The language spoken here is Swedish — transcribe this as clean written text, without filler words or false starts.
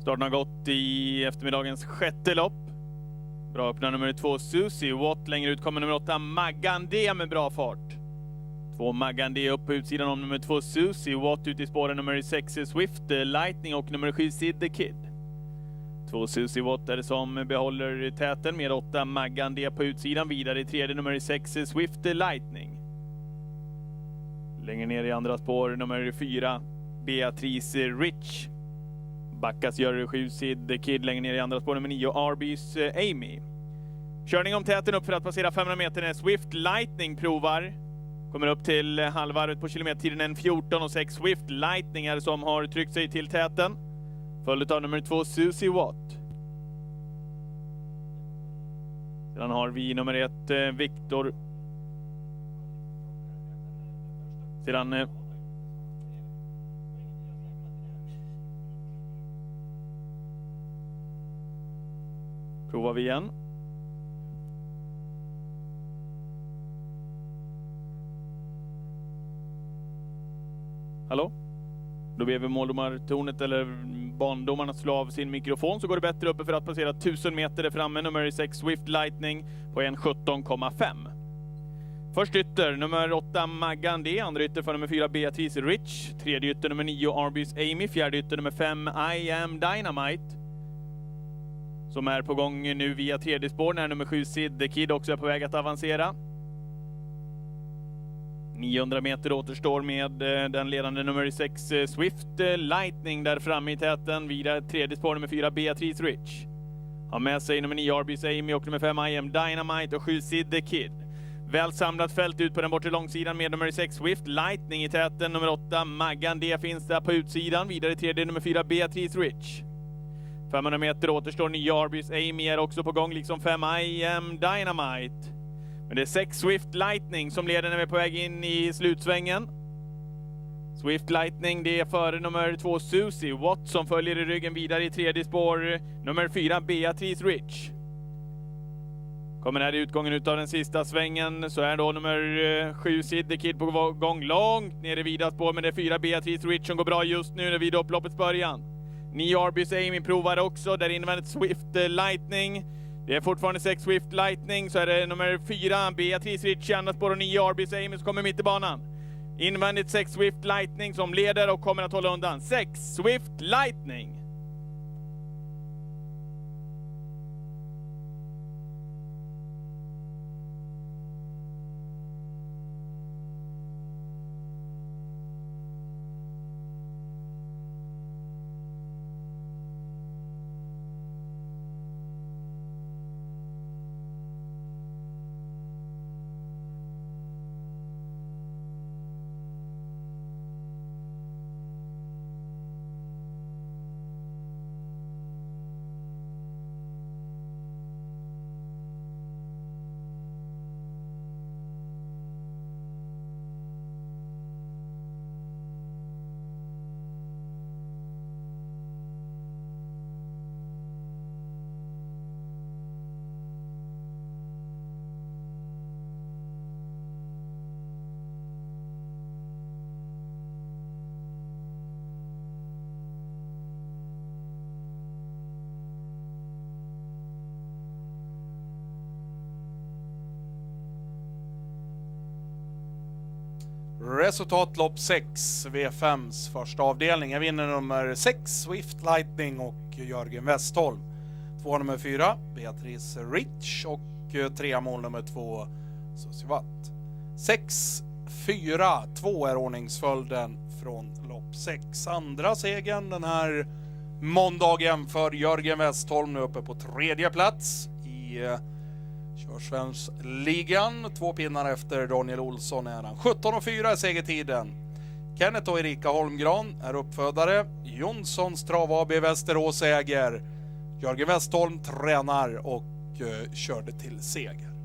Starten har gått i eftermiddagens sjätte lopp. Bra öppna nummer 2 Susie Watt. Längre ut kommer nummer 8 Magandé med bra fart. 2 Magandé upp på utsidan om nummer 2 Susie Watt. Ut i spåren nummer 6 Swift Lightning och nummer 7 Sid the Kid. 2 Susie Watt är det som behåller täten med 8 Magandé på utsidan. Vidare i tredje nummer 6 Swift Lightning. Längre ner i andra spår nummer 4 Beatrice Rich. Backas gör 7 Sid the Kid. Längre ner i andra spår nummer 9 Arbys Amy. Körning om täten upp för att passera 500 meter när Swift Lightning provar. Kommer upp till halvvarvet på kilometertiden 14,6. Swift Lightning är det som har tryckt sig till täten. Följd av nummer 2 Susie Watt. Sedan har vi nummer 1 Victor. Sedan provar vi igen. Hallå? Då ber vi måldomartornet eller bandomarna slå av sin mikrofon, så går det bättre uppe för att passera 1000 meter där framme. Nummer 6 Swift Lightning på 1:17,5. Först ytter nummer 8 Magandé, andra ytter för nummer 4 Beatrice Rich, tredje ytter nummer 9 Arbys Amy, fjärde ytter nummer 5 I Am Dynamite, som är på gång nu via tredje spår när nummer 7 Sid the Kid också är på väg att avancera. 900 meter återstår med den ledande nummer 6 Swift Lightning där framme i täten. Vidare tredje spår nummer 4 Beatrice Rich. Har med sig nummer 9 Arbys Amy och nummer 5 I Am Dynamite och 7 Sid the Kid. Väl samlat fält ut på den bortre långsidan med nummer 6 Swift Lightning i täten. Nummer 8 Magandé finns där på utsidan. Vidare tredje nummer 4 Beatrice Rich. 500 meter återstår. 9 Arbys Amy är också på gång liksom 5 I Am Dynamite. Men det är 6 Swift Lightning som leder när vi är på väg in i slutsvängen. Swift Lightning, det är före nummer 2 Susie Watt som följer i ryggen. Vidare i tredje spår nummer 4 Beatrice Rich. Kommer här i utgången utav den sista svängen så är då nummer 7 Sid the Kid på gång långt ner i vida spår, men det är 4 Beatrice Rich som går bra just nu när vid upploppets början. 9 Arbys Amy provar också, där invändigt Swift Lightning. Det är fortfarande 6 Swift Lightning, så är det nummer 4 Beatrice Rich i andra spår och 9 Arbys Amy som kommer mitt i banan. Invändigt 6 Swift Lightning som leder och kommer att hålla undan. 6 Swift Lightning. Resultatlopp 6, V5s första avdelning. Jag vinner nummer 6 Swift Lightning och Jörgen Westholm. 2 nummer 4 Beatrice Rich och 3 mål nummer 2 Susie Watt. 6-4-2 är ordningsföljden från lopp 6. Andra segern den här måndagen för Jörgen Westholm, nu uppe på tredje plats i Körsvensligan. 2 pinnar efter Daniel Olsson är han. 17:04 är segertiden. Kenneth och Erika Holmgran är uppfödare. Jonssons Trav AB Västerås äger. Jörgen Westholm tränar och körde till seger.